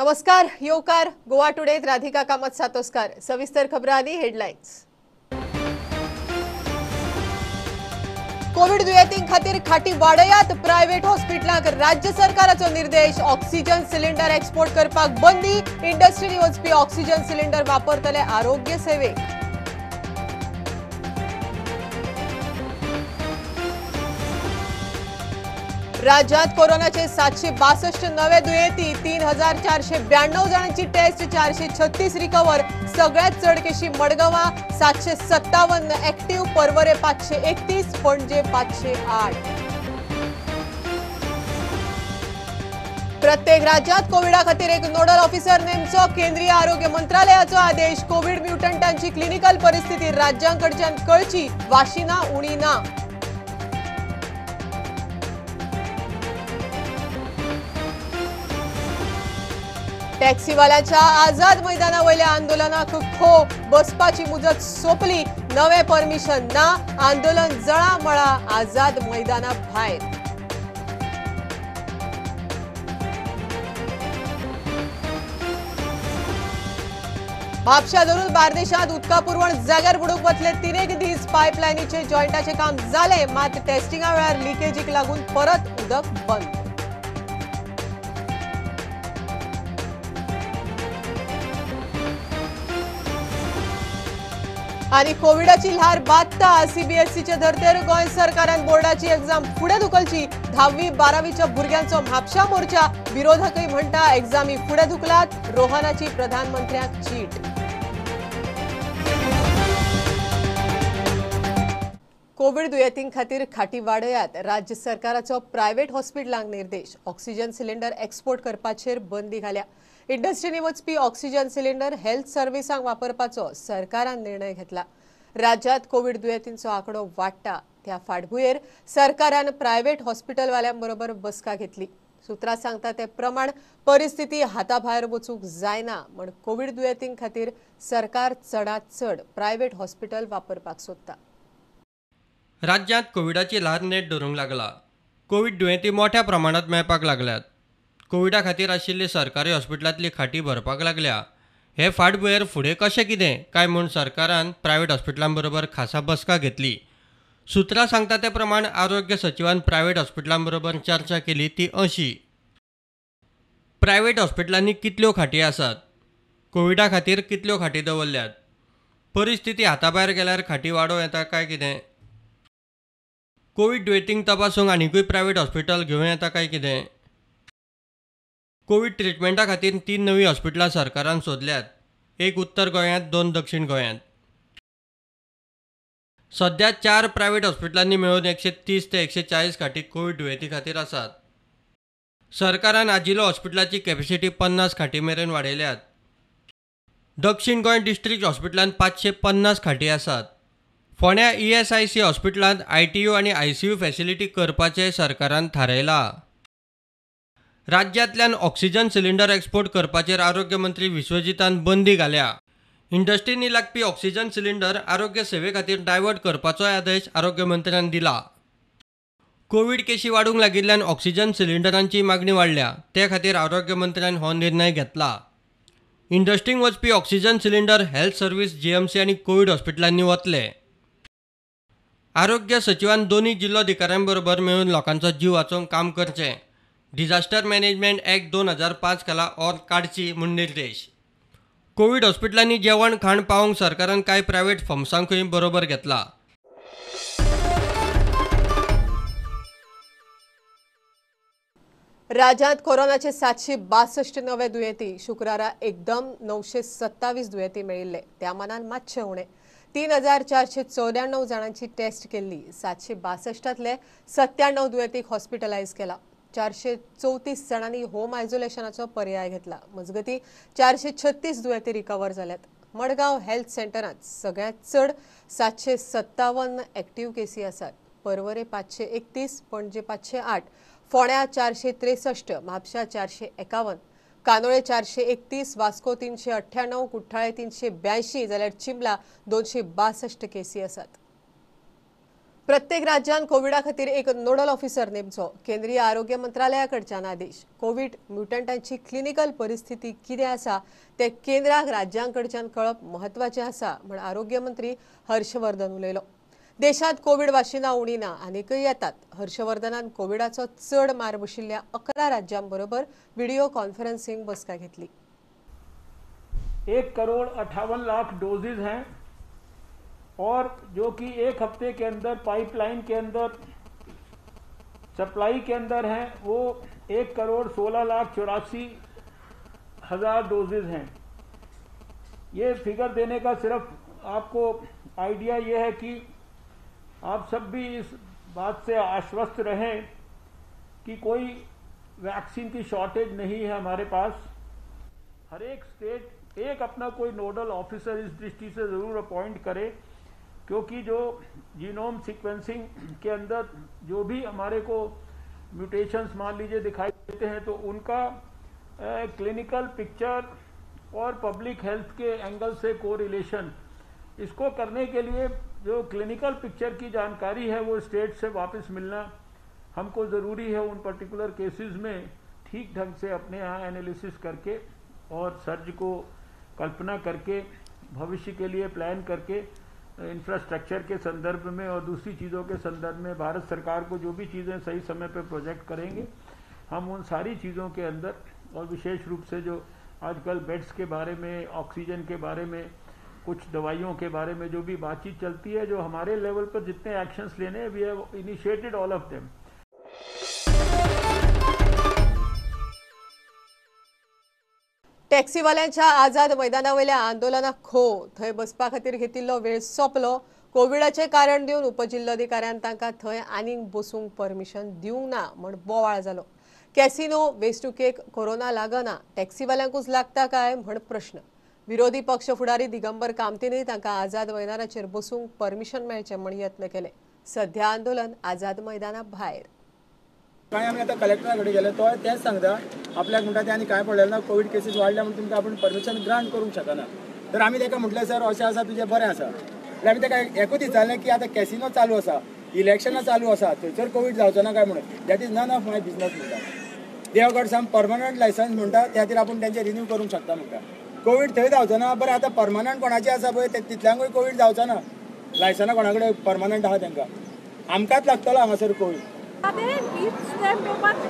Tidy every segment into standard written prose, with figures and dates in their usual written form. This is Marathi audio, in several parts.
नमस्कार येवकार गोवा टुडेत राधिका कामत सातोस्कार सविस्तर खबरां आनी हेडलायन्स। कोविड दुयेंतीं खातीर खाटी वाडयात प्रायव्हेट हॉस्पिटलांक राज्य सरकाराचो निर्देश। ऑक्सिजन सिलिंडर एक्सपोर्ट करपाक बंदी। इंडस्ट्रीनी वचपी ऑक्सिजन सिलिंडर वापरतले आरोग्य सेवेक। राज्यात कोरोनाचे 762 नवे दुयेंती। 3492 जणांची टेस्ट, 436 रिकवर। सगळ्यात चड केशी मडगांवां 757 एक्टिव्ह, परवरे 531, पणजे 508। प्रत्येक राज्यात कोविडा खातीर एक नोडल ऑफिसर नेमचो। केंद्रीय आरोग्य मंत्रालयाचो आदेश। कोविड म्युटंटांची क्लिनिकल परिस्थिती राज्यांकडच्यान कळची, वाशिना उणी ना। टॅक्सीवाल्यांच्या आझाद मैदानावयल्या आंदोलनाक खो। बसपाची मुजत सोंपली, नवे परमिशन ना। आंदोलन जळामळा, आझाद मैदाना भायर। म्हापशा धरून बार्देशांत उदका पुरवण जाग्यार बुडूंक वतले 3 दीस। पायपलायनीचे जॉयंटाचे काम जाले, मात टेस्टिंगा वेळार लिकेजीक लागून परत उदक बंद। आणि कोविडाची ल्हार बात्ता। सीबीएसईच्या धर्तेर गोंय सरकारान बोर्डाची एग्जाम फुडें धुकलची। 10वी-12वीच्या भुरग्यांचो म्हापशा मोर्चा। विरोधकय म्हणटा एग्जामी फुडें धुकलात। रोहनाची प्रधानमंत्र्यांक चीट। कोविड दुयेंतीं खातीर खाटी वाडयात राज्य सरकाराचो प्रायव्हेट हॉस्पिटलांक निर्देश। ऑक्सिजन सिलिंडर एक्सपोर्ट करपाचेर बंदी घाल्या। इंडस्ट्रीनी वचपी ऑक्सिजन सिलिंडर हेल्थ सर्व्हिसांक वापरपाचो सरकारान निर्णय घेतला। राज्यात कोविड दुयेंतींचो आंकडो वाडटा, त्या फाटभुंयेर सरकारान प्रायव्हेट हॉस्पिटलवाल्यांबरोबर बसका घेतली। सुत्रां सांगता ते प्रमाण परिस्थिती हाताभायर वचूंक जायना म्हण कोविड दुयेंतीं खातीर सरकार चडांत चड प्रायव्हेट हॉस्पिटल वापरपाक सोदता। राज्यांत कोविडाची ल्हार नेट धरूंक लागला। कोविड दुयेंती मोठ्या प्रमाणात मेळपाक लागल्यात। कोविडा खातीर आशिल्ली सरकारी हॉस्पिटलांतली खाटी भरपाक लागल्या। हे फाटभुंयेर फुडें कशें कितें काय म्हूण सरकारान प्रायव्हेट हॉस्पिटलां बरोबर खासा बसका घेतली। सुत्रां सांगता ते प्रमाण आरोग्य सचिवान प्रायव्हेट हॉस्पिटलां बरोबर चर्चा केली ती अशी। प्रायव्हेट हॉस्पिटलांनी कितल्यो खाटी आसात, कोविडा खातीर कितल्यो खाटी दवरल्यात, परिस्थिती हाताभायर गेल्यार खाटी वाडोव येता काय कितें, कोविड दुयेंतींक तपासूंक आनीकूय प्रायव्हेट हॉस्पिटल घेवं येता काय कितें। कोविड ट्रिटमेंटा खातीर 3 नवीं हॉस्पिटलां सरकारान सोदल्यात, एक उत्तर गोंयांत, 2 दक्षिण गोंयांत। सध्या 4 प्रायव्हेट हॉस्पिटलांनी मेळून 130 ते 140 खाटी कोविड दुयेंती खातीर आसात। सरकारान आजिलो हॉस्पिटलाची कॅपॅसिटी 50 खाटी मेरेन वाडयल्यात। दक्षिण गोंय डिस्ट्रिक्ट हॉस्पिटलांत 550 खाटी आसात। फोंड्या ESIC हॉस्पिटलांत ITU आनी ICU फॅसिलिटी करपाचें सरकारान थारायलां। राज्यांतल्यान ऑक्सिजन सिलिंडर एक्सपोर्ट करपाचेर आरोग्य मंत्री विश्वजितान बंदी घाल्या। इंडस्ट्रीनी लागपी ऑक्सिजन सिलिंडर आरोग्य सेवे खातीर डायवर्ट करपाचो आदेश आरोग्य मंत्र्यान दिला। कोविड केशी वाडूंक लागिल्ल्यान ऑक्सिजन सिलिंडरांची मागणी वाडल्या, ते खातीर आरोग्य मंत्र्यान हो निर्णय घेतला। इंडस्ट्रींत वचपी oxygen cylinder health service GMC आनी कोविड हॉस्पिटलांनी वतले। आरोग्य सचिवान दोन्ही जिल्लोधिकाऱ्यांबरोबर मेळून लोकांचो जीव वाचोवंक काम करचें। डिझास्टर मॅनेजमेंट ॲक्ट 2005 खाला ऑर काडची म्हूण निर्देश। कोविड हॉस्पिटलांनी जेवण खाण पावोवंक सरकारान कांय प्रायव्हेट फर्म्सांकूय बरोबर घेतला। राज्यांत कोरोनाचे 762 नवे दुयेंती। शुक्रारा एकदम 927 दुयेंती मेळिल्ले, त्या मानान मातशे उणे। 3494 जणांची टेस्ट केल्ली। 762तले 97 दुयेंतीक हॉस्पिटलायज केला। 434 जणांनी होम आयसोलेशनाचो पर्याय घेतला। मजगती 436 दुयेंती रिकवर जाल्यात। मडगांव हेल्थ सेंटरांत सगळ्यांत चड 757 एक्टिव्ह केसी आसात। परवरे 531, पणजे 508, फोंड्या 463, म्हापशा 451, कानोळे 431, वास्को 398, कुठ्ठाळे 382 जाल्यार चिंबला 262 केसी आसात। प्रत्येक राज्यात कोविडा खातीर एक नोडल ऑफिसर नेमचो केंद्रीय आरोग्य मंत्रालयाकडच्यान आदेश। कोविड म्युटंटांची क्लिनिकल परिस्थिती कितें आसा ते केंद्राक राज्यांकडच्यान कळप महत्वाचें आसा म्हण आरोग्य मंत्री हर्षवर्धन उलयलो। देशात कोविड वाशिनां उणी ना आनीकय येतात। हर्षवर्धनान कोविडाचो चड मार बशिल्ल्या 11 राज्यांबरोबर व्हिडिओ कॉन्फरन्सिंग बसका घेतली। 1,58,00,000 डोजेज हैं और जो कि एक हफ्ते के अंदर पाइपलाइन के अंदर सप्लाई के अंदर हैं वो 1,16,84,000 डोजेज हैं। ये फिगर देने का सिर्फ आपको आइडिया ये है कि आप सब भी इस बात से आश्वस्त रहें कि कोई वैक्सीन की शॉर्टेज नहीं है हमारे पास। हर एक स्टेट एक अपना कोई नोडल ऑफिसर इस दृष्टि से ज़रूर अपॉइंट करे, क्योंकि जो जीनोम सीक्वेंसिंग के अंदर जो भी हमारे को म्यूटेशंस मान लीजिए दिखाई देते हैं तो उनका क्लिनिकल पिक्चर और पब्लिक हेल्थ के एंगल से कोरिलेशन, इसको करने के लिए जो क्लिनिकल पिक्चर की जानकारी है वो स्टेट से वापस मिलना हमको ज़रूरी है। उन पर्टिकुलर केसेस में ठीक ढंग से अपने यहाँ एनालिसिस करके और सर्ज को कल्पना करके भविष्य के लिए प्लान करके इंफ्रास्ट्रक्चर के संदर्भ में और दूसरी चीज़ों के संदर्भ में भारत सरकार को जो भी चीज़ें सही समय पर प्रोजेक्ट करेंगे, हम उन सारी चीज़ों के अंदर और विशेष रूप से जो आजकल बेड्स के बारे में, ऑक्सीजन के बारे में, कुछ दवाइयों के बारे में जो भी बातचीत चलती है, जो हमारे लेवल पर जितने एक्शंस लेने हैं, we have initiated all of them. टॅक्सीवाल्यांच्या आझाद मैदानावयल्या आंदोलनाक खो थंय बसपा खातीर घेतिल्लो वेळ सोंपलो। कोविडाचें कारण दिवन उपजिल्लोधिकाऱ्यान तांकां थंय आनीक बसूंक परमिशन दिवंक ना म्हण बोवाळ जालो। कॅसिनो, वेस्ट टू केक कोरोना लागना, टॅक्सीवाल्यांकूच लागता काय म्हण प्रश्न। विरोधी पक्ष फुडारी दिगंबर कामतीनय तांकां आझाद मैदानाचेर बसूंक परमिशन मेळचें म्हण यत्न केले। सध्या आंदोलन आझाद मैदाना भायर। काय आम्ही आता कलेक्टराकडे गेले तो तेच सांगता आपल्याक म्हणटा ते आनी काय पडलेलं ना, कोविड केसीस वाडल्या म्हणून तुमकां आपण परमिशन ग्रांट करूंक शकना। तर आमी ताका म्हटलें सर अशें आसा तुजें बरें आसा। तर आमी ताका एकूच विचारलें की आतां कॅसिनो चालू आसा, इलेक्शनां चालू आसा, थंयसर कोविड जावचो ना काय म्हणून। That is none of my business म्हणटा। They have got some permanent licence म्हणटा त्या खातीर आपूण तेंचे रिन्यू करूंक शकता म्हणटा। कोविड थंय जावचो ना, बरें आतां परमनंट कोणाचें आसा पळय तितल्यांकूय कोविड जावचो ना, लायसनां कोणा कडेन परमनंट आहा तांकां। आमकांच लागतलो हांगासर कोविड।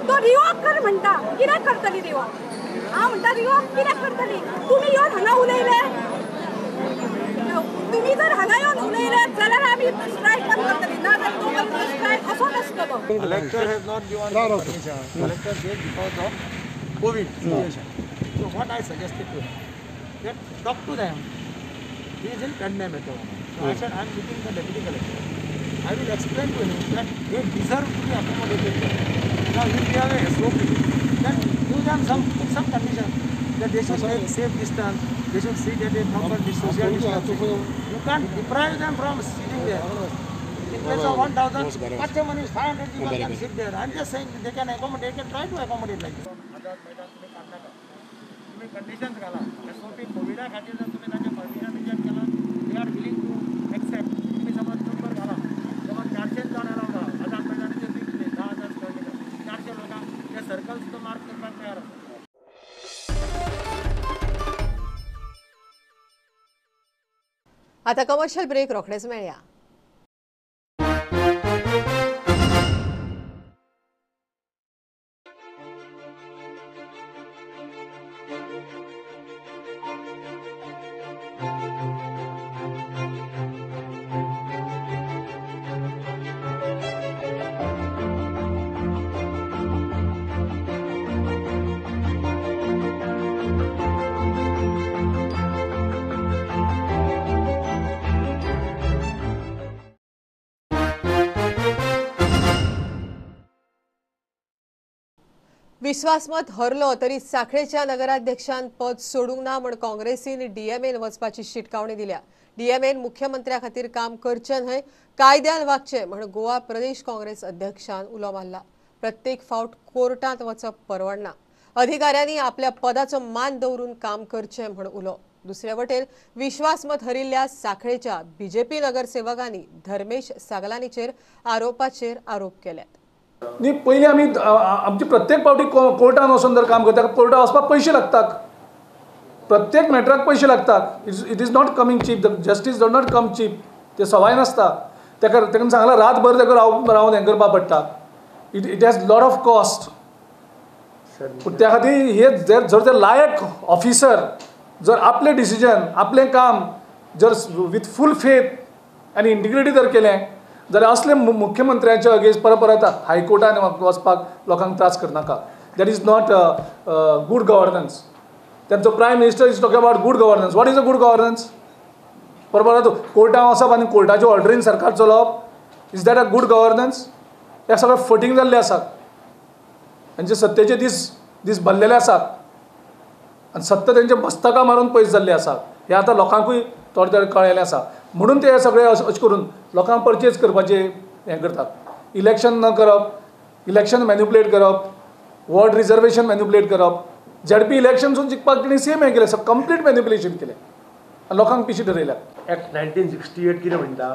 तो रिवॉक कर म्हणटा, कित्याक करतली रिवॉक? हांव म्हणटा रिवॉक कित्याक करतली? तुमी येवन हांगा उलयले, तुमी जर हांगा येवन उलयले जाल्यार आमी स्ट्रायक बंद करतली, ना जाल्यार तो बंद स्ट्रायक असो नासतलो। Collector has not given permission. Collector gave because of COVID situation. So what I suggested to him, that talk to them. He is in pandemic at the moment. So I said I am meeting the deputy collector. I will explain to him that they deserve to be accommodated there. Now if we have a SOP, then give them some conditions that they should take safe distance, they should sit at a proper social distance. You can't deprive them from sitting there. In place of 1,000, maximum is 500 people can sit there. I'm just saying they can accommodate, they can try to accommodate like this. तुम्ही कंडिशन्स घाला, SOP कोविडा खातीर जर तुम्ही ताचे परमिशन रिजेक्ट केला, they are willing to accept. तुम्ही समज नंबर घाला, समज 400 जण लावला, आझाद मैदानाचे फिक्स डे 10,000 स्क्वेअर मीटर, 400 लोकांक ते सर्कल सुद्धा मार्क करपाक तयार आसा। आता कमर्शियल ब्रेक रोखडेच मेळया। विश्वासमत हरलो तरी साखळेच्या नगराध्यक्षान पद सोडूंक ना म्हण काँग्रेसीन डीएमएन वचपाची शिटकावणी दिल्या। डीएमएन मुख्यमंत्र्या खातीर काम करचे न्हय, कायद्यान वागचे म्हण गोवा प्रदेश काँग्रेस अध्यक्षान उलो मारला। प्रत्येक फावट कोर्टांत वचप परवडना, अधिकाऱ्यांनी आपल्या पदाचो मान दवरून काम करचें म्हण उलो। दुसरे वटेन विश्वासमत हरिल्ल्या सांखळेच्या बीजेपी नगरसेवकांनी धर्मेश सागलानीचेर आरोपाचेर आरोप केल्यात. न्ही पयलीं आमी आमची प्रत्येक फावटी कोर्टान वचून जर काम करता कोर्टान वचपाक पयशे लागतात. प्रत्येक मॅटराक पयशे लागतात. It is not coming cheap. The justice does not come cheap. ते सवाय नासता. ताका सांगला रातभर ताका रावन हें करपाक पडटा. It has lot of cost. पूण त्या खातीर हे जर ते लायक ऑफिसर जर आपले डिसिजन आपलें काम जर विथ फूल फेथ आनी इंटिग्रिटी जर केलें जाल्यार असले मुख्यमंत्र्याच्या अगेन्स्ट परत हायकोर्टान वचपाक लोकांक त्रास करनाका. That is not good governance. तांचो prime minister is talking about good governance. What is a good governance? बरोबर कोर्टान वचप आनी कोर्टाच्या ऑर्डरीन सरकार चलोवप is that a good governance? हे सगळें फटींग जाल्लें आसा. तांचे सत्तेचे दीस भरलेले आसात आनी सत्ता तेंचे मस्तकां मारून पयस जाल्ली आसा. हें आतां लोकांकूय थोडें थोडें कळयलें आसा. म्हणून ते सगळे अशें करून लोकांक परचेज करपाचें हें करतात. इलेक्शन न करप, इलेक्शन मॅन्युपुलेट करप, वॉर्ड रिजर्वेशन मॅन्युपुलेट करप, झडपी इलेक्शनसून जिखपाक तेणी सेम हें केलें. सो कंप्लीट मॅन्युपुलेशन केलें आनी लोकांक पिशी ठरयल्यात. Act 1968 कितें म्हणटा,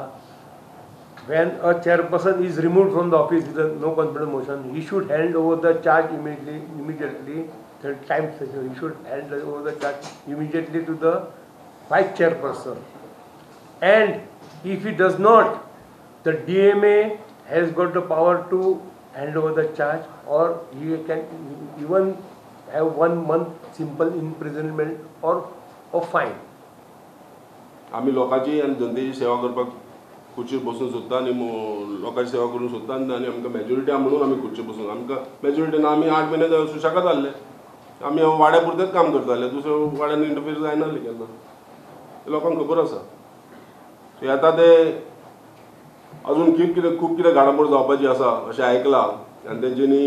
when a chairperson is removed from the office with a no confidence motion, he should hand over the charge immediately. The time he should hand over the charge immediately to the vice chairperson. And if he does not, the DMA has got the power to hand over the charge, or he can even have 1 month simple imprisonment or fine. आमी लोकांची आनी जनतेची सेवा करपाक खुर्चीर बसून सोदता आनी लोकांची सेवा करूंक सोदता आनी आमकां मेजॉरिटी आहा म्हणून आमी खुर्चीर बसून आमकां मेजॉरिटी ना. आमी 8 म्हयने सुशेगाद आसले. आमी वाड्या पुरतेंच काम करताले. दुसऱ्या वाड्यान इंटरफियर जायनासलें केन्ना. लोकांक खबर आसा. सो आतां ते अजून खूब कितें घाडामोड जावपाची आसा अशें आयकलां आनी तेंच्यांनी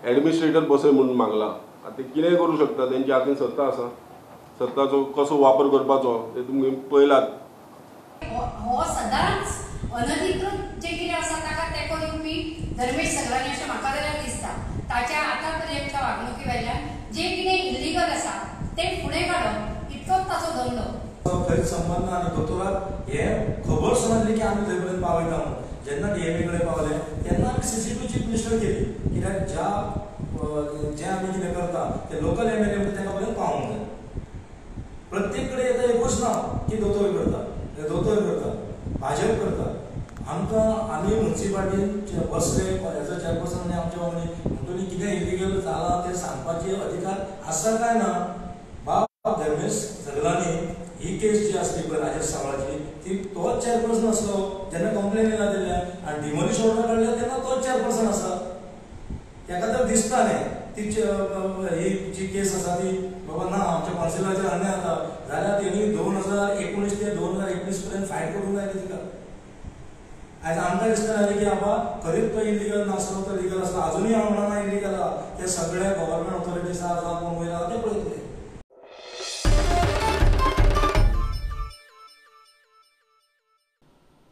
एडमिनिस्ट्रेटर बसय म्हणून मागला. आतां ते कितेंय करूं शकता. तेंच्या हातीन सत्ता आसा. सत्ताचो कसो वापर करपाचो ते तुमी पळयलात. हो सदांच अनधिकृत जे कितें आसा ताका तेंको दिवपी धर्मेश सगलानी अशें म्हाका जाल्यार दिसता. ताच्या आतां पर्यंत वागणुकी वेल्यान जे कितें इल्लीगल आसा ते फुडें काडप इतकोच ताचो धंदो. खंयच संबंद ना. आनी दोतोराक हें खबर समजली की आमी थंय पर्यंत पावयता म्हणून. जेन्ना DMA कडेन पावले तेन्ना आमी CCTV चीफ मिनिस्टर केली. कित्याक जें आमी कितें करता ते लोकल MLA तांकां पर्यंत पावूंक जाय. प्रत्येक कडेन येता एकूच ना की दोतोर करता, दोतोर करता, भाजप करता. आमकां आमी म्युन्सिपाल्टीन बसले एज अ चेअरपर्सन आनी आमचे वांगडी म्हणटली कितें इलिगल जालां तें सांगपाचे अधिकार आसा काय ना. बाब धर्मेश सगलानी ही केस जी आसली पळय राजेश सावळाची ती तोच चेअरपर्सन आसलो जेन्ना कंप्लेन येयला दिल्या आनी डिमोलिश ऑर्डर काडल्या तेन्ना तोच चेअरपर्सन आसा. ताका तर दिसता न्ही ही जी केस आसा ती बाबा ना आमच्या कॉन्सिलराचेर अन्याय जाता जाल्यार तेणी 2019 ते 2021 पर्यंत फायट करूंक जाय तिका. आयज आमकां दिसता की बाबा खरीच तो इलिगल नासलो तो लिगल आसलो. अजुनूय हांव म्हणना इलिगल आहा. ते सगळे गव्हर्नमेंट ऑथॉरिटीज आहा जावं कोण वयर आहा ते पळयतले.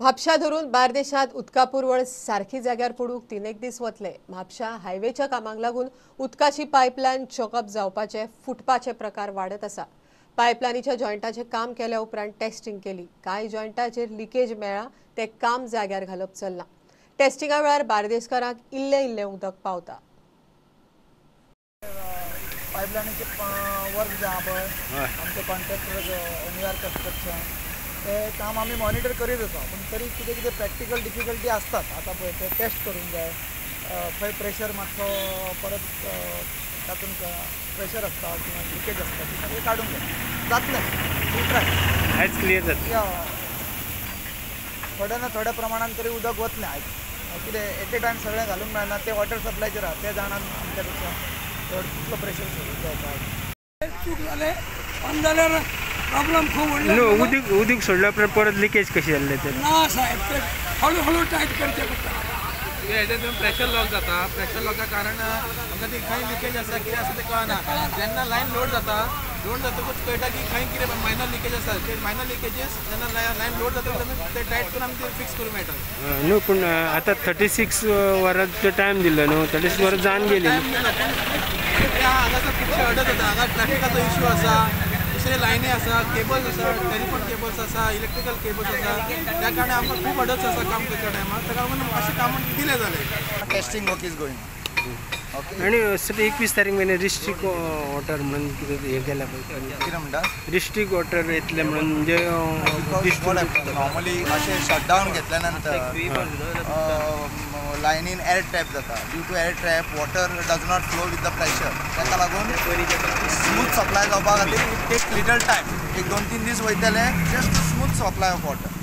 म्हापशा धरून बार्देशांत उदका पुरवण सारखी जाग्यार पडूंक 3 दीस वतले. म्हापशा हायवेच्या कामाक लागून उदकाची पायपलायन चॉकअप जावपाचे फुटपाचे प्रकार वाडत आसा. पायपलायनीच्या जॉयंटाचें काम केल्या उपरांत टेस्टिंग केली. कांय जॉयंटाचेर लिकेज मेळ्ळा ते काम जाग्यार घालप चल्लां. टेस्टिंगा वेळार बार्देसकारांक इल्लें उदक पावता. पायपलायनीचे वर्क जे आहा पळय आमचे कॉन्ट्रॅक्टर NVR कन्स्ट्रक्शन ते काम आमी मॉनिटर करीत आसा. पूण तरी कितें कितें प्रॅक्टिकल डिफिकल्टी आसतात. आतां पळय ते टेस्ट करूंक जाय. खंय प्रेशर मातसो परत तातूंत प्रेशर आसता किंवा लिकेज आसता ती सगळी काडूंक जाय. जातलें ट्राय आयज क्लियर जातलें. थोड्या ना थोड्या प्रमाणात तरी उदक वतलें. आयज कितें एट ए टायम सगळें घालूंक मेळना. ते वॉटर सप्लायचेर आहा ते जाणात आमच्या पेक्षा तितलो प्रेशर जावपाक. चूक जालें पण जाल्यार प्रॉब्लेम खूब व्हडले. उदीक सोडल्या उपरांत परत लिकेज कशी जाल्ले ते ना साहेब ते हळू हळू टायट करचें पडटा. हेजेर प्रेशर लॉक जाता. प्रेशर लॉका कारण आमकां ती खंय लिकेज आसा कितें आसा तें कळना. जेन्ना लायन लोड जातकूच कळटा की खंय कितें मायनर लिकेज आसा. ते मायनर लिकेजीस जेन्ना लायन लोड जाता ते टायट करून आमी ते फिक्स करूंक मेळटा. न्हू पूण आतां 36 वरांचो टायम दिल्लो न्हू. 36 वरां जावन गेली. हांगासर खुबशे अडत जाता. हांगा ट्रॅफिकाचो इश्यू आसा. दुसरे लायनी आसा, केबल्स आसा, टेलिफोन केबल्स आसा, इलेक्ट्रिकल केबल्स आसा, त्या कारणान आमकां खूब अडच आसा काम करच्या टायमार, त्या लागून मातशें काम डिले जालें. Testing work is going. आणि 21 तारीख महिने डिस्ट्रिक्ट वॉटर म्हणून हे केल्या कितें म्हणटा डिस्ट्रिक्ट वॉटर येतले म्हणून म्हणजे नॉर्मली अशें शटडावन घेतल्या नंतर लायनीन एअर ट्रॅप जाता. Due to air trap water does not flow with the pressure. ताका लागून स्मूथ सप्लाय जावपा खातीर इट टेक लिटल टायम. 1-2-3 दीस वयतले just smooth supply of water.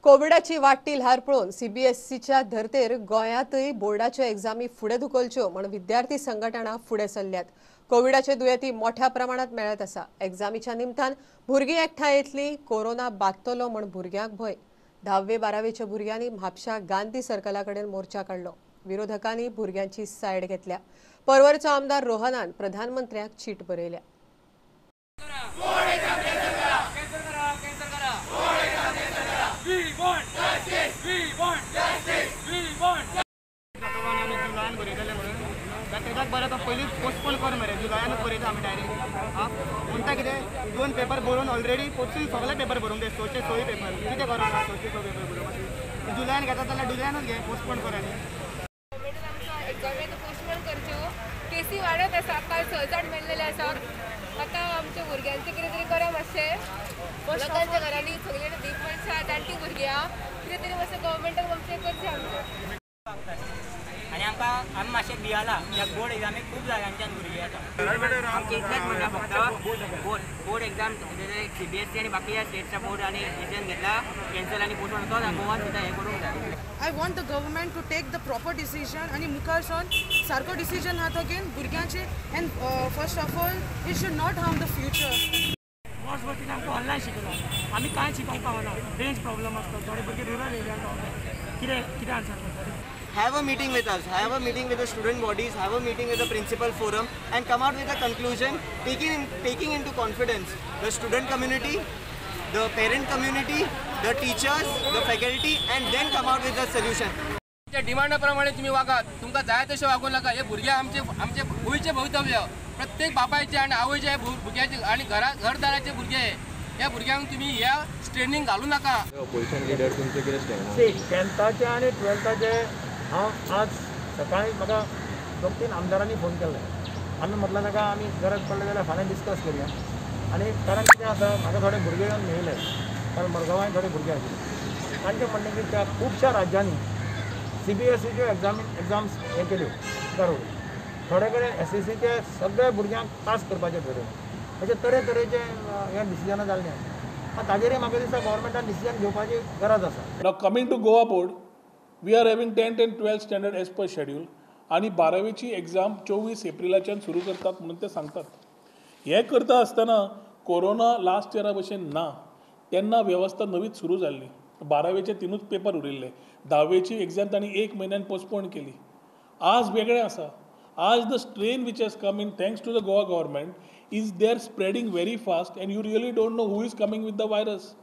कोविडाची वाडटी ल्हार पळोवन CBSEच्या धर्तेर गोंयांतय बोर्डाच्यो एग्जामी फुडें धुकलच्यो म्हण विद्यार्थी संघटना फुडें सरल्यात. कोविडाचे दुयेंती मोठ्या प्रमाणात मेळत आसा. एग्जामीच्या निमतान भुरगीं एकठांय येतलीं, कोरोना बादतलो म्हण भुरग्यांक भंय. 10वे-12वेच्या भुरग्यांनी म्हापशा गांधी सर्कला कडेन मोर्चा काडलो. विरोधकांनी भुरग्यांची सायड घेतल्या. परवरचो आमदार रोहनान प्रधानमंत्र्याक चीट बरयल्या. पयलीं पोस्टपोन कर मरे जुलायानूच बरयता आमी डायरेक्ट म्हणटा कितें 2 पेपर बरोवन ऑलरेडी पोस्टून सगळे पेपर बरोवंक जाय 106 पेपर कितें करप 106 पेपर बरोवप जुलायान घेता जाल्यार जुलायानूच घे पोस्टपोन कर आनी एक्झामी पोस्टपोन करच्यो केसी वाडत आसा काल 6 जाण मेल्लेले आसात आतां आमच्या भुरग्यांचें कितें तरी करा मातशें लोकांच्या घरांनी सगळे वीक मनशां जाणटी भुरगीं आहा कितें तरी मातशें गव्हर्मेंटाक मातशें करचें आमचें आनी आमी मातशें भियाला ह्या बोर्ड एग्जामीक खूब जाग्यांच्यान भुरगीं येता आमचें इतलेंच म्हणटा फक्त बोर्ड एग्जाम CBSE आनी बाकीच्या स्टेट्सच्या बोर्ड आनी डिसिजन घेतला कॅन्सल आनी पोस्टपोन तो गोवान सुद्दां हें करूंक जाय. I want the government to take the proper decision आनी मुखार सावन सारको डिसिजन आहा तो घेवन भुरग्यांचे and first of all it should not harm the future. वर्स आमकां ऑनलायन शिकयला आमी कांय शिकोवंक पावना रेंज प्रॉब्लम आसता थोडे भुरगे रुरल एरियान कितें आन्सर करता. Have a meeting with us, have a meeting with the student bodies, have a meeting with the principal forum and come out with a conclusion taking into confidence the student community, the parent community, the teachers, the faculty and then come out with a solution. डिमांडा प्रमाणे तुम्ही वागात तुमकां जाय तशें वागूं नाका. हे भुरगे आमचे गोंयचे भवितव्य प्रत्येक बापायचे आनी आवयचे भुरग्याचे आनी घरदाराचे भुरगे ह्या भुरग्यांक तुम्ही ह्या स्ट्रेनींग घालूं नाका. ऑपोजिशन लिडर तुमचे कितें स्टँड 10th आनी 12th हांव आज सकाळी म्हाका 2-3 आमदारांनी फोन केल्ले. आमी म्हटलं नाका आमी गरज पडले जाल्यार फाल्यां डिस्कस करया. आनी कारण कितें आसा म्हाका थोडे भुरगे येवन मेळिल्ले कारण मडगांवांत थोडे भुरगे आशिल्ले. तांचें म्हणणें की त्या खुबश्या राज्यांनी CBSEच्यो एग्जाम्स हे केल्यो दरवडी. थोडे कडेन SSCचे सगळ्या भुरग्यांक पास करपाचें ठरयलें. अशे तरेतरेचे हे डिसिजनां जाल्लीं आसा. ताजेरय म्हाका दिसता गव्हर्मेंटान डिसिजन घेवपाची गरज आसा. Now coming to Goa board, we are having 10th and 12th standard as per schedule आणि 12वीची एग्जाम 24 एप्रिलाच्यान सुरू करतात म्हणून ते सांगतात. हे करता आसतना कोरोना लास्ट इयरा भशेन ना तेन्ना वेवस्था नवीच सुरू जाल्ली. 12वेचे 3च पेपर उरिल्ले. 10वेची एग्जाम तांणी 1 म्हयन्यान पोस्टपोन केली. आज वेगळें आसा. आज the strain which has come in thanks to the Goa government is they are spreading very fast and you really don't know who is coming with the virus.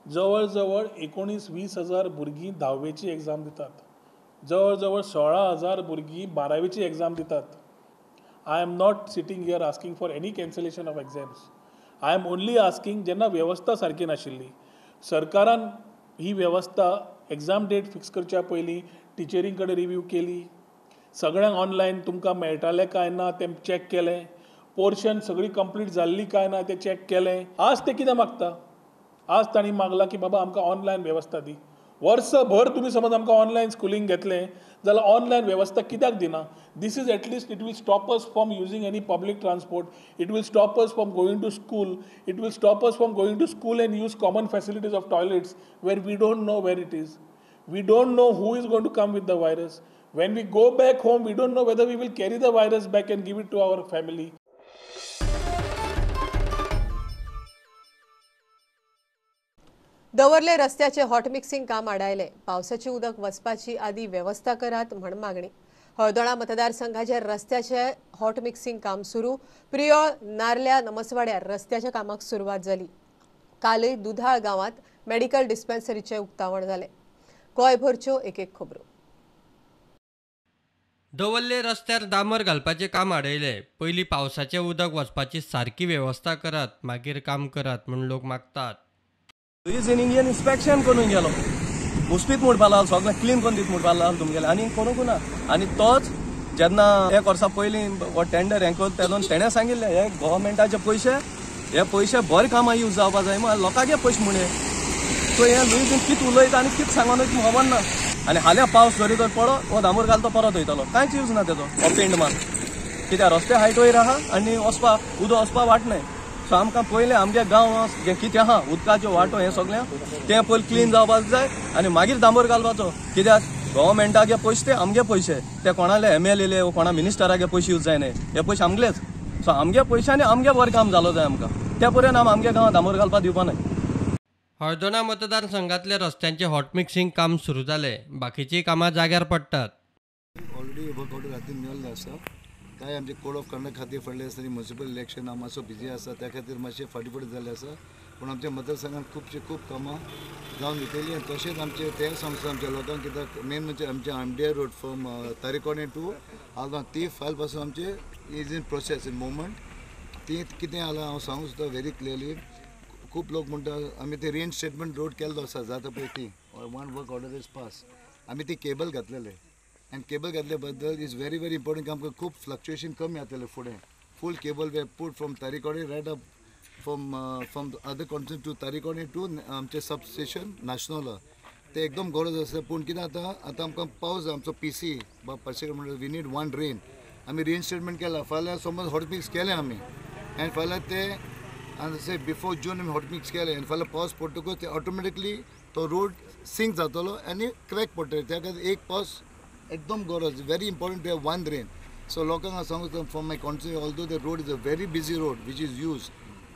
जवळ 19-20 हजार भुरगीं 10वेची एग्जाम दितात. जवळ 16,000 भुरगीं 12वेची एग्जाम दितात. I am not sitting here asking for any cancellation of exams. I am only asking जेन्ना वेवस्था सारकी नाशिल्ली सरकारान ही वेवस्था एग्जाम डेट फिक्स करच्या पयलीं टिचरीं कडेन रिव्यू केली. सगळ्यांक ऑनलायन तुमकां मेळटालें काय ना तें चॅक केलें. पोर्शन सगळी कंप्लीट जाल्ली काय ना तें चॅक केलें. आज ते कितें मागता. आज तांणी मागला की बाबा आमकां ऑनलायन वेवस्था दी. वर्सभर तुम्ही समज आमकां ऑनलायन स्कुलींग घेतलें जाल्यार ऑनलायन वेवस्था कित्याक दिना. This is at least it will stop us from using any public transport. It will stop us from going to school. It will stop us from going to school and use common facilities of toilets where we don't know where it is. We don't know who is going to come with the virus. When we go back home, we don't know whether we will carry the virus back and give it to our family. दवरले रस्त्याचे हॉट मिक्सिंग काम आडायले. पावसाचे उदक वचपाची आदी व्यवस्था करात म्हण मागणी. हळदोणा मतदारसंघाचे रस्त्याचे हॉट मिक्सिंग काम सुरू. प्रियोळ नार्ल्या नमसवाड्यार रस्त्याच्या कामाक सुरवात जाली. कालय दुधाळ गावात मेडिकल डिस्पेन्सरीचे उक्तावण जाले. गोंयभरच्यो एक खबरो. दवल्ले रस्त्यार डांबर घालपाचें काम आडयलें. पयलीं पावसाचें उदक वचपाची सारकी वेवस्था करात, मागीर काम करात म्हूण लोक मागतात. इंडियन इन्स्पेक्शन करून गेलो, मुस्पीत म्हणपा लागलो, सगळें क्लीन करून दीत म्हणपा लागलो तुमगेले, आनी कोणूच ना. आनी तोच जेन्ना एक वर्सा पयलीं हो टेंडर हें करता तेन्ना तेणें सांगिल्लें हे गव्हर्मेंटाचे पयशे बरें कामां यूज जावपा जाय म्हण लोकांचे पयशे म्हणे. सो हें न्यूज कितें उलयता आनी कितें सांगून खबर ना. आनी हाल्या पावस जरी तर पडो हो दामोर घालतो परत वयतलो, कांयच यूज ना तेजो हो पेंट मार. कित्याक रस्ते हायट वयर आहा आनी वचपाक उदक वचपाक वाट न्हय. सो आमकां पयलें आमगे गांव जें कितें आहा उदकाच्यो वाटो हें सगळें तें पयलीं क्लीन जावपाक जाय आनी मागीर दामोर घालपाचो. कित्याक गव्हर्मेंटागे पयशे ते आमगे पयशे, ते कोणाले MLA कोणा मिनिस्टरागे पयशे यूज जायनाय, हे पयशे आमगेलेच. सो आमगे पयशांनी आमगे बरें काम जालो जाय आमकां. त्या पर्यंत आमगे गांवांत दामोर घालपाक दिवपा न्हय. हळदोणा मतदारसंघातल्या रस्त्यांचे हॉटमिक्सिंग काम सुरू जालें. बाकीचीं कामां जाग्यार पडटात. ऑलरेडी वर्क ऑर्डर हातीन मेळिल्लो आसा. कांय आमचे कोड ऑफ कंडक्ट खातीर फुडले आसा, म्युनिसिपल इलेक्शन हांव मातसो बिजी आसा, त्या खातीर मातशें फाटीफुटी जाल्लें आसा. पूण आमच्या मतदारसंघात खूब कामां जावन येतली. आनी तशेंच आमचे ते सांगता आमच्या लोकांक, कित्याक मेन म्हणजे आमचे आमडेर रोड फ्रॉम तारीकोणे टू हालगांव ती फायल पासून आमचे is in process in movement. ती कितें जाला हांव सांगूं सुद्दां व्हेरी क्लियरली. खूब लोक म्हणटा आमी ते रिइन्स्टेटमेंट रोड केल्लो आसा जाता पळय ती one work order is pass. आमी ती केबल घातलेले आनी केबल घातल्या बद्दल इज व्हेरी इम्पॉर्टंट की आमकां खूब फ्लक्च्युएशन कमी जातलें फुडें. Full cable we put from Tarikone right up from other constituency to Tarikone to आमचे सब स्टेशन नॅशनल ते एकदम गरज आसा. पूण कितें आतां आमकां पावस आमचो PC पर्सेंट म्हणटा वी नीड वन रेन. आमी रिइन्स्टेटमेंट केला. फाल्यां समज हॉटमिक्स केलें आमी आनी फाल्यां ते आनी से बिफोर जून आमी हॉटमिक्स केलें आनी फाल्यां पावस पडटकूच ते ऑटोमॅटिकली तो रोड सिंक जातलो आनी क्रॅक पडटले. त्या खातीर एक पावस एकदम गरज. Very important to have one rain. So लोकांक हांव सांगू from my constituency although the road is a very busy road which is use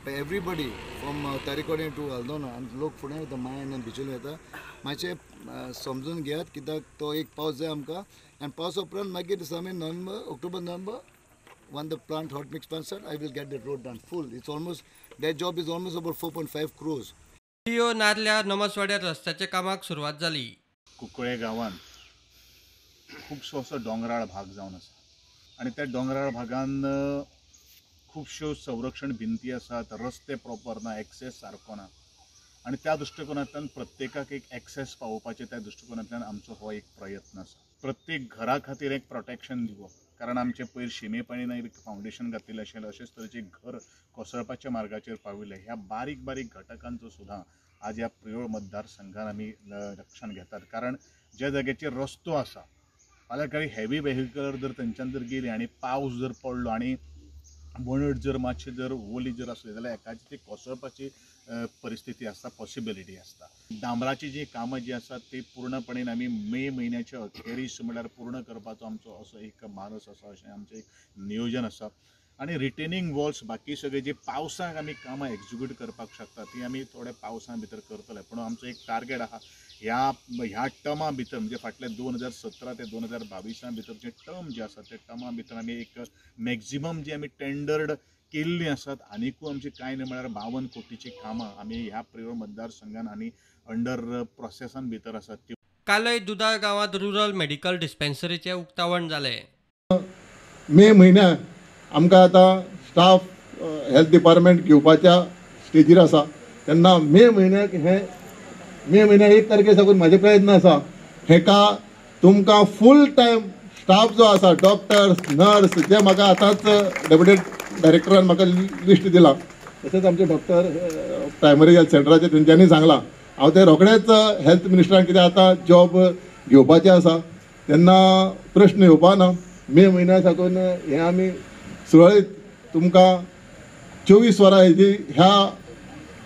by everybody from Tarikone to Haldona. आनी लोक फुडें येता मायन आनी बिचोले येता. मातशें समजून घेयात कित्याक तो एक पावस जाय आमकां. आनी पावसा उपरांत मागीर दिसा आमी October when the plant hot mix plant start, I will get the road done full. It's almost, that job is almost about 4.5 crores. नारल्या नमसवाड्यार रस्त्याच्या कामाक सुरवात जाली. कुंकळे गांवांत खुबसो असो डोंगराळ भाग जावन आसा आनी त्या डोंगराळ भागान खुबश्यो संरक्षण भिंती आसात, रस्ते प्रॉपर ना, एक्सेस सारको ना. आनी त्या दृश्टिकोनांतल्यान प्रत्येकाक एक एक्सेस पावोवपाचे त्या दृश्टिकोनांतल्यान आमचो हो एक प्रयत्न आसा. प्रत्येक घरा खातीर एक प्रोटेक्शन दिवप. कारण आमचे पयर शिमेपणीन एक फावंडेशन घातिल्लें आशिल्लें, अशेंच तरेचें घर कोसळपाच्या मार्गाचेर पाविल्लें. ह्या बारीक बारीक घटकांचो सुद्दां आज ह्या प्रियोळ मतदारसंघान आमी लक्षान घेतात. कारण ज्या जाग्याचेर रस्तो आसा फाल्यां काही हेवी व्हेहिकलर जर थंयच्यान जर गेली आनी पावस जर पडलो आनी वणट जर मातशें जर ओली जर आसली जाल्यार एकाची ती कोसळपाची परिस्थिती आसता, पॉसिबिलिटी आसता. डांबराची जी कामां जी आसात ती पूर्णपणेन आमी मे म्हयन्याच्या अखेरीस म्हळ्यार पूर्ण करपाचो आमचो असो एक मानस आसा, अशें आमचें एक नियोजन आसा. आनी रिटेनिंग वॉल्स बाकी सगळे जे पावसाक आमी कामां एक्झिक्यूट करपाक शकता ती आमी थोड्या पावसा भितर करतले. पूण आमचो एक टार्गेट आहा ह्या टर्मा भितर म्हणजे फाटल्या 2017 ते 2022 भितर जे टर्म जे आसा ते टर्मा भितर आमी एक मॅक्झिमम जी आमी टेंडर्ड केल्लीं आसात. आनीकूय आमची कांय न्हय म्हळ्यार 52 कोटीची कामां आमी ह्या प्रियोळ मतदारसंघान आनी अंडर प्रोसेसान भितर आसात. कालय दुधाळ गांवांत रुरल मेडिकल डिस्पेन्सरीचें उक्तावण जालें. मे म्हयन्याक आमकां आतां स्टाफ हेल्थ डिपार्टमेंट घेवपाच्या स्टेजीर आसा. तेन्ना मे म्हयन्याक 1 तारखे साकून म्हाजे प्रयत्न आसा हेका तुमकां फूल टायम स्टाफ जो आसा डॉक्टर्स नर्स जे म्हाका आतांच डेप्युटी डायरेक्टरान म्हाका लिस्ट दिला, तशेंच आमचे डॉक्टर प्रायमरी हेल्थ सेंटराचे तेंच्यांनी सांगलां. हांव ते रोखडेच हेल्थ मिनिस्टरान कितें आतां जॉब घेवपाचें आसा तेन्ना प्रश्न येवपा ना. मे म्हयन्या साकून हें आमी सुरळीत तुमकां 24 वरां हेजी ह्या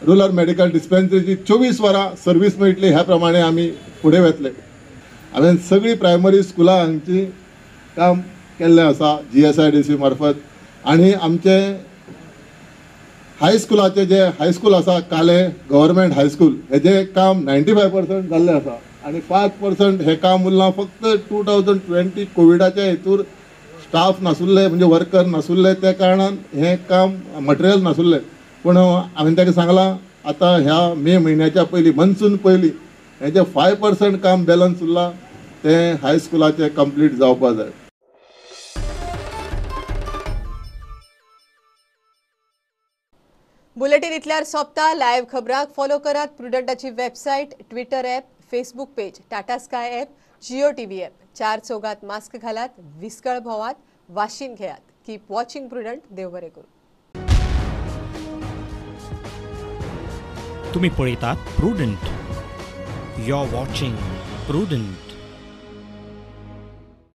रुरल मेडिकल डिस्पेन्सरीची 24 वरां सर्वीस मेळटली. ह्या प्रमाणे आमी फुडें वतले. हांवें सगळीं प्रायमरी स्कुलां हांची काम केल्लें आसा GSIDC मार्फत. आनी आमचे हायस्कुलाचे जे हायस्कूल आसा काले गव्हर्मेंट हायस्कूल हेजें काम 95% जाल्लें आसा. आनी 5% हें काम उरलां. फक्त 2020 कोविडाच्या हेतूर स्टाफ नासुल्ले म्हणजे वर्कर नासुल्ले त्या कारणान हें काम मटेरियल नासुल्लें. पूण हांवें ताका सांगलां आतां ह्या मे म्हयन्याच्या पयलीं मनसून पयलीं हें जें 5% काम बॅलन्स उरलां तें हायस्कुलाचें कंप्लीट जावपा जाय. बुलेटिन इतल्यार सोंपता. लायव्ह खबरांक फॉलो करात प्रुडंटाची website, Twitter app, Facebook page, Tata Sky app, Jio TV app. 4 चौगात मास्क घालात, विस्कळ भोवात, वाशीन घेयात. Keep watching prudent. देव बरें करूं. तुम्ही पळयतात Prudent. You are watching prudent.